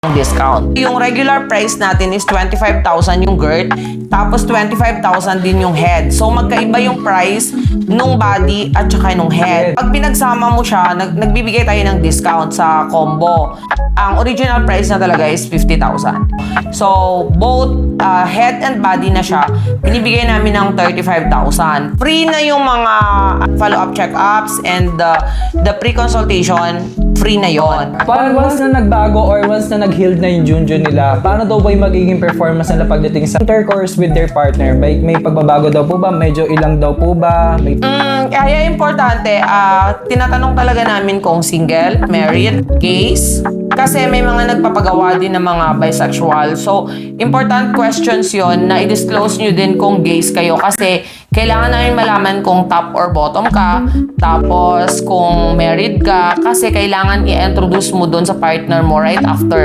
discount. Yung regular price natin is 25,000 yung girth, tapos 25,000 din yung head. So magkaiba yung price nung body at saka nung head. Pag pinagsama mo siya, nagbibigay tayo ng discount sa combo. Ang original price na talaga is 50,000. So both head and body na siya, binibigay namin ng 35,000. Free na yung mga follow-up check-ups and the pre-consultation, free na yon. Once na nagbago or once na nag-healed na yung Junjun nila, paano daw ba yung magiging performance nila pagdating sa intercourse with their partner? May pagbabago daw po ba? Medyo ilang daw po ba? Kaya importante, tinatanong talaga namin kung single, married, gays, kasi may mga nagpapagawa din ng mga bisexual. So, important questions yon na i-disclose nyo din kung gays kayo kasi kailangan namin malaman kung top or bottom ka, tapos kung married ka, kasi kailangan i-introduce mo dun sa partner mo right after.